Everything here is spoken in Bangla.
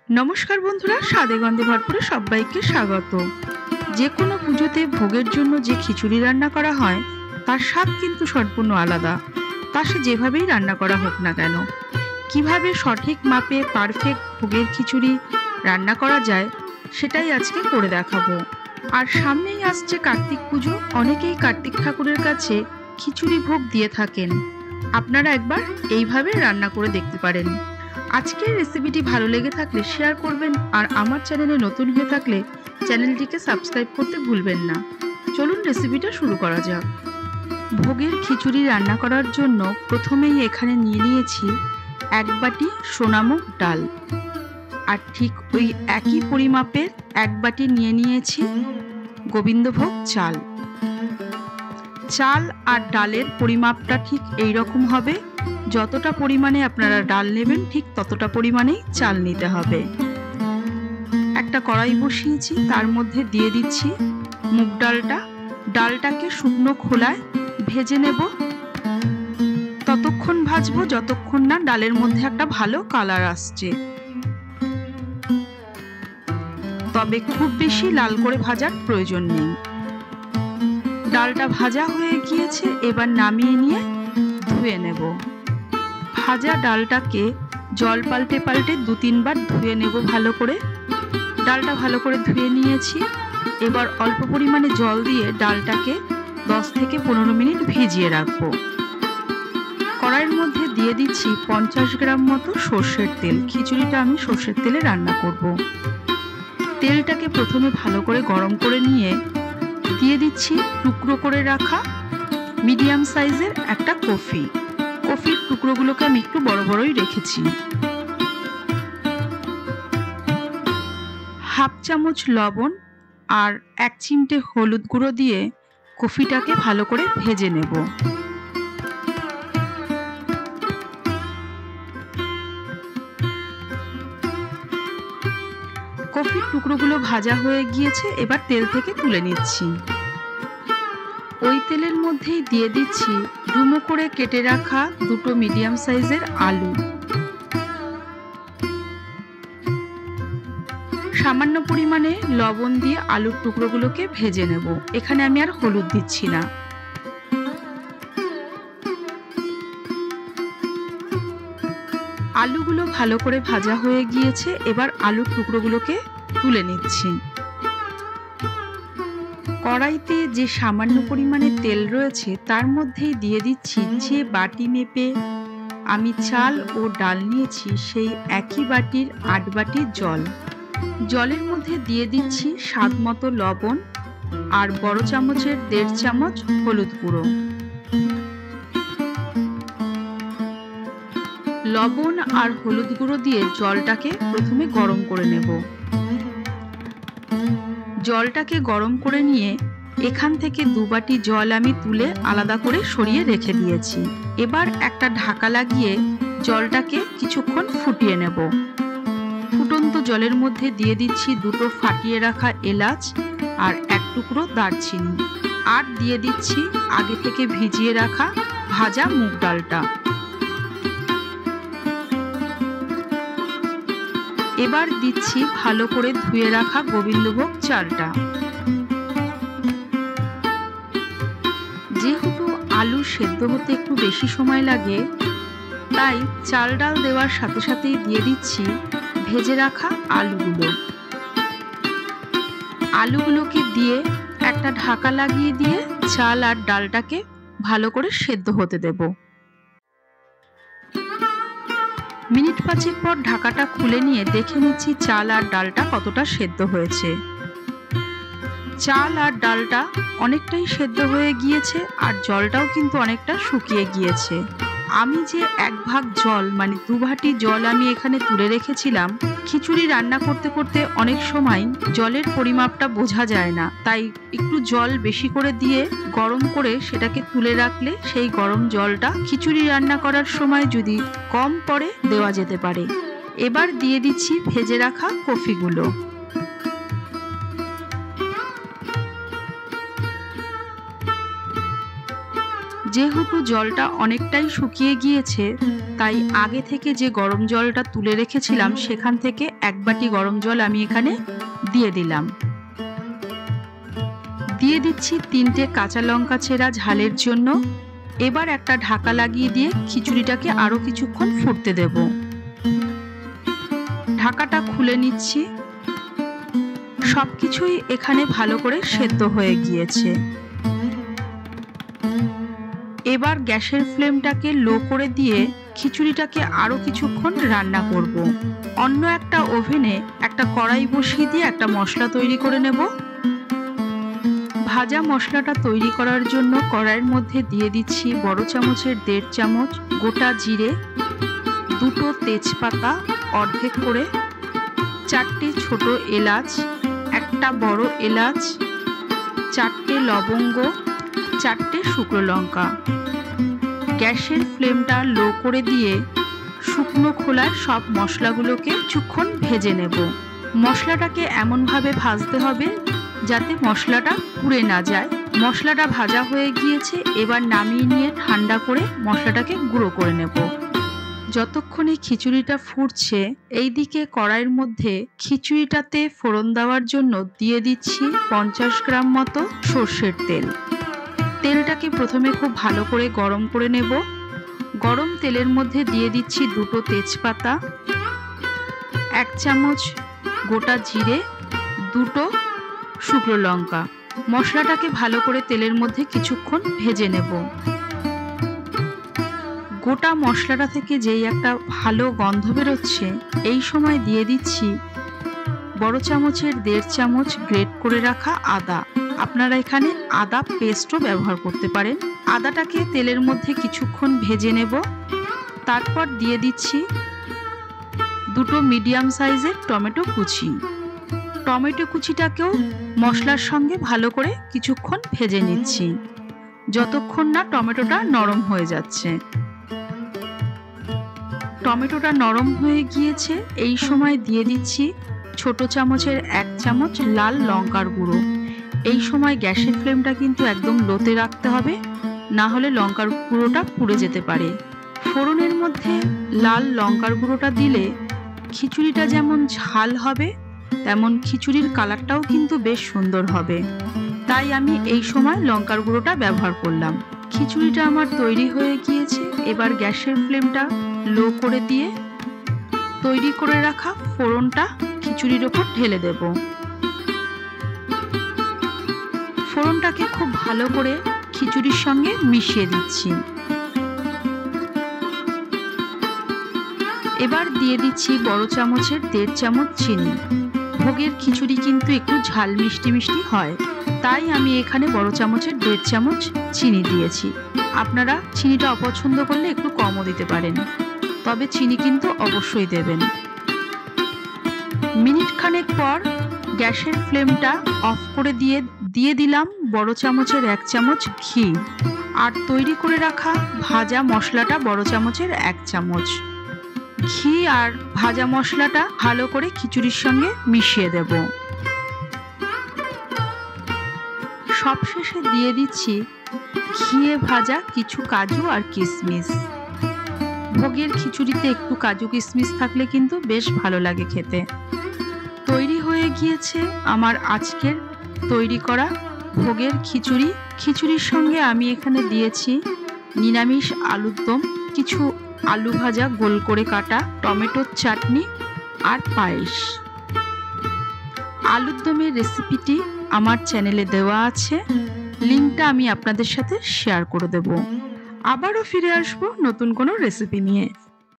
নমস্কার বন্ধুরা, স্বাদে গন্ধে ভরপুরে সবাইকে স্বাগত। যে কোনো পুজোতে ভোগের জন্য যে খিচুড়ি রান্না করা হয় তার স্বাদ কিন্তু সম্পূর্ণ আলাদা। তা সে যেভাবেই রান্না করা হোক না কেন, কিভাবে সঠিক মাপে পারফেক্ট ভোগের খিচুড়ি রান্না করা যায় সেটাই আজকে করে দেখাবো। আর সামনেই আসছে কার্তিক পুজো, অনেকেই কার্তিক ঠাকুরের কাছে খিচুড়ি ভোগ দিয়ে থাকেন। আপনারা একবার এইভাবে রান্না করে দেখতে পারেন। আজকের রেসিপিটি ভালো লেগে থাকলে শেয়ার করবেন, আর আমার চ্যানেলে নতুন হয়ে থাকলে চ্যানেলটিকে সাবস্ক্রাইব করতে ভুলবেন না। চলুন রেসিপিটা শুরু করা যাক। ভোগের খিচুড়ি রান্না করার জন্য প্রথমেই এখানে নিয়ে নিয়েছি 1 বাটি সোনামুগ ডাল, আর ঠিক ওই একই পরিমাপের 1 বাটি নিয়ে নিয়েছি গোবিন্দভোগ চাল। চাল আর ডালের পরিমাপটা ঠিক এই রকম হবে। যতটা পরিমাণে আপনারা ডাল নেবেন ঠিক ততটা পরিমাণেই চাল নিতে হবে। একটা কড়াই বসিয়েছি, তার মধ্যে দিয়ে দিচ্ছি মুগ ডালটা। ডালটাকে শুকনো খোলায় ভেজে নেব। ততক্ষণ ভাজবো যতক্ষণ না ডালের মধ্যে একটা ভালো কালার আসছে, তবে খুব বেশি লাল করে ভাজার প্রয়োজন নেই। ডালটা ভাজা হয়ে গিয়েছে, এবার নামিয়ে নিয়ে ধুয়ে নেব। ভাজা ডালটাকে জল পাল্টে পাল্টে 2-3 বার ধুয়ে নেব ভালো করে। ডালটা ভালো করে ধুয়ে নিয়েছি। এবার অল্প পরিমাণে জল দিয়ে ডালটাকে 10 থেকে 15 মিনিট ভিজিয়ে রাখবো। কড়াইয়ের মধ্যে দিয়ে দিচ্ছি 50 গ্রাম মতো সর্ষের তেল। খিচুড়িটা আমি সর্ষের তেলে রান্না করব। তেলটাকে প্রথমে ভালো করে গরম করে নিয়ে দিয়ে দিচ্ছি টুকরো করে রাখা মিডিয়াম সাইজের একটা কফি। কফির টুকরোগুলোকে আমি একটু বড় বড়ই রেখেছি। 1/2 চামচ লবণ আর 1 চিমটে হলুদ গুঁড়ো দিয়ে কফিটাকে ভালো করে ভেজে নেব। কফির টুকরোগুলো ভাজা হয়ে গিয়েছে, এবার তেল থেকে তুলে নিচ্ছি। ওই তেলের মধ্যেই দিয়ে দিচ্ছি ডুমো করে কেটে রাখা 2টো মিডিয়াম সাইজের আলু। সামান্য পরিমাণে লবণ দিয়ে আলুর টুকরোগুলোকে ভেজে নেব। এখানে আমি আর হলুদ দিচ্ছি না। আলুগুলো ভালো করে ভাজা হয়ে গিয়েছে, এবার আলুর টুকরোগুলোকে তুলে নিচ্ছি। কড়াইতে যে সামান্য পরিমাণে তেল রয়েছে তার মধ্যেই দিয়ে দিচ্ছি যে বাটি মেপে আমি চাল ও ডাল নিয়েছি সেই একই বাটির 8 বাটি জল। জলের মধ্যে দিয়ে দিচ্ছি স্বাদ মতো লবণ আর বড় চামচের 1.5 চামচ হলুদ গুঁড়ো। লবণ আর হলুদ গুঁড়ো দিয়ে জলটাকে প্রথমে গরম করে নেব। জলটাকে গরম করে নিয়ে এখান থেকে 2 বাটি জল আমি তুলে আলাদা করে সরিয়ে রেখে দিয়েছি। এবার একটা ঢাকা লাগিয়ে জলটাকে কিছুক্ষণ ফুটিয়ে নেব। ফুটন্ত জলের মধ্যে দিয়ে দিচ্ছি 2টো ফাটিয়ে রাখা এলাচ আর 1 টুকরো দারচিনি, আর দিয়ে দিচ্ছি আগে থেকে ভিজিয়ে রাখা ভাজা মুগ ডালটা। এবার দিচ্ছি ভালো করে ধুয়ে রাখা গোবিন্দভোগ চালটা। যেহেতু আলু সেদ্ধ হতে একটু বেশি সময় লাগে, তাই চাল ডাল দেওয়ার সাথে সাথেই দিয়ে দিচ্ছি ভেজে রাখা আলুগুলো। আলুগুলোকে দিয়ে একটা ঢাকা লাগিয়ে দিয়ে চাল আর ডালটাকে ভালো করে সেদ্ধ হতে দেব। মিনিট 5 পর ঢাকাটা খুলে নিয়ে দেখে নিচ্ছি চাল আর ডালটা কতটা সেদ্ধ হয়েছে। চাল আর ডালটা অনেকটাই সেদ্ধ হয়ে গিয়েছে, আর জলটাও কিন্তু অনেকটা শুকিয়ে গিয়েছে। আমি যে 1 ভাগ জল মানে 2 বাটি জল আমি এখানে তুলে রেখেছিলাম, খিচুড়ি রান্না করতে করতে অনেক সময় জলের পরিমাপটা বোঝা যায় না, তাই একটু জল বেশি করে দিয়ে গরম করে সেটাকে তুলে রাখলে সেই গরম জলটা খিচুড়ি রান্না করার সময় যদি কম পড়ে দেওয়া যেতে পারে। এবার দিয়ে দিচ্ছি ভেজে রাখা কফিগুলো। যেহেতু জলটা অনেকটাই শুকিয়ে গিয়েছে, তাই আগে থেকে যে গরম জলটা তুলে রেখেছিলাম সেখান থেকে 1 বাটি গরম জল আমি এখানে দিয়ে দিলাম। দিয়ে দিচ্ছি 3টে কাঁচা লঙ্কা ছেঁড়া ঝালের জন্য। এবার একটা ঢাকা লাগিয়ে দিয়ে খিচুড়িটাকে আরো কিছুক্ষণ ফুটতে দেব। ঢাকাটা খুলে নিচ্ছি। সবকিছুই এখানে ভালো করে সেদ্ধ হয়ে গিয়েছে। এবার গ্যাসের ফ্লেমটাকে লো করে দিয়ে খিচুড়িটাকে আরো কিছুক্ষণ রান্না করব। অন্য একটা ওভেনে একটা কড়াই বসিয়ে দিয়ে একটা মশলা তৈরি করে নেব। ভাজা মশলাটা তৈরি করার জন্য কড়াইয়ের মধ্যে দিয়ে দিচ্ছি বড় চামচের 1.5 চামচ গোটা জিরে, 2টো তেজপাতা অর্ধেক করে, 4টে ছোট এলাচ, একটা বড় এলাচ, 4টে লবঙ্গ, 4টে শুকনো লঙ্কা। গ্যাসের ফ্লেমটা লো করে দিয়ে শুকনো খোলায় সব মশলাগুলোকে কিছুক্ষণ ভেজে নেব। মশলাটাকে এমনভাবে ভাজতে হবে যাতে মশলাটা পুড়ে না যায়। মশলাটা ভাজা হয়ে গিয়েছে, এবার নামিয়ে নিয়ে ঠান্ডা করে মশলাটাকে গুঁড়ো করে নেব। যতক্ষণে খিচুড়িটা ফুটছে, এইদিকে কড়াইয়ের মধ্যে খিচুড়িটাতে ফোড়ন দেওয়ার জন্য দিয়ে দিচ্ছি 50 গ্রাম মতো সর্ষের তেল। তেলটাকে প্রথমে খুব ভালো করে গরম করে নেব। গরম তেলের মধ্যে দিয়ে দিচ্ছি 2টো তেজপাতা, 1 চামচ গোটা জিরে, 2টো শুকনো লঙ্কা। মশলাটাকে ভালো করে তেলের মধ্যে কিছুক্ষণ ভেজে নেব। গোটা মশলাটা থেকে যেই একটা ভালো গন্ধ বেরোচ্ছে, এই সময় দিয়ে দিচ্ছি বড় চামচের 1.5 চামচ গ্রেট করে রাখা আদা। আপনারা এখানে আদা পেস্টও ব্যবহার করতে পারেন। আদাটাকে তেলের মধ্যে কিছুক্ষণ ভেজে নেব। তারপর দিয়ে দিচ্ছি 2টো মিডিয়াম সাইজের টমেটো কুচি। টমেটো কুচিটাকেও মশলার সঙ্গে ভালো করে কিছুক্ষণ ভেজে নিচ্ছি, যতক্ষণ না টমেটোটা নরম হয়ে যাচ্ছে। টমেটোটা নরম হয়ে গিয়েছে, এই সময় দিয়ে দিচ্ছি ছোট চামচের 1 চামচ লাল লঙ্কার গুঁড়ো। এই সময় গ্যাসের ফ্লেমটা কিন্তু একদম লোতে রাখতে হবে, না হলে লঙ্কার গুঁড়োটা পুড়ে যেতে পারে। ফোড়নের মধ্যে লাল লঙ্কার গুঁড়োটা দিলে খিচুড়িটা যেমন ঝাল হবে, তেমন খিচুড়ির কালারটাও কিন্তু বেশ সুন্দর হবে। তাই আমি এই সময় লঙ্কার গুঁড়োটা ব্যবহার করলাম। খিচুড়িটা আমার তৈরি হয়ে গিয়েছে। এবার গ্যাসের ফ্লেমটা লো করে দিয়ে তৈরি করে রাখা ফোড়নটা খিচুড়ির ওপর ঢেলে দেব। ফোড়নটাকে খুব ভালো করে খিচুড়ির সঙ্গে মিশিয়ে দিচ্ছি। এবার দিয়ে দিচ্ছি বড় চামচের 1.5 চামচ চিনি। ভোগের খিচুড়ি কিন্তু একটু ঝাল মিষ্টি মিষ্টি হয়, তাই আমি এখানে বড় চামচের 1.5 চামচ চিনি দিয়েছি। আপনারা চিনিটা অপছন্দ করলে একটু কমও দিতে পারেন, তবে চিনি কিন্তু অবশ্যই দেবেন। মিনিট খানেক পর গ্যাসের ফ্লেমটা অফ করে দিয়ে দিলাম বড় চামচের 1 চামচ ঘি আর তৈরি করে রাখা ভাজা মশলাটা বড় চামচের 1 চামচ। ঘি আর ভাজা মশলাটা ভালো করে খিচুড়ির সঙ্গে মিশিয়ে দেব। সবশেষে দিয়ে দিচ্ছি ঘিয়ে ভাজা কিছু কাজু আর কিশমিশ। ভোগের খিচুড়িতে একটু কাজু কিশমিশ থাকলে কিন্তু বেশ ভালো লাগে খেতে। তৈরি হয়ে গিয়েছে আমার আজকের তৈরি করা ভোগের খিচুড়ি। খিচুড়ির সঙ্গে আমি এখানে দিয়েছি নিরামিষ আলুর দম, কিছু আলু ভাজা গোল করে কাটা, টমেটোর চাটনি আর পায়েস। আলুর দমের রেসিপিটি আমার চ্যানেলে দেওয়া আছে, লিঙ্কটা আমি আপনাদের সাথে শেয়ার করে দেব। আবারও ফিরে আসবো নতুন কোনো রেসিপি নিয়ে।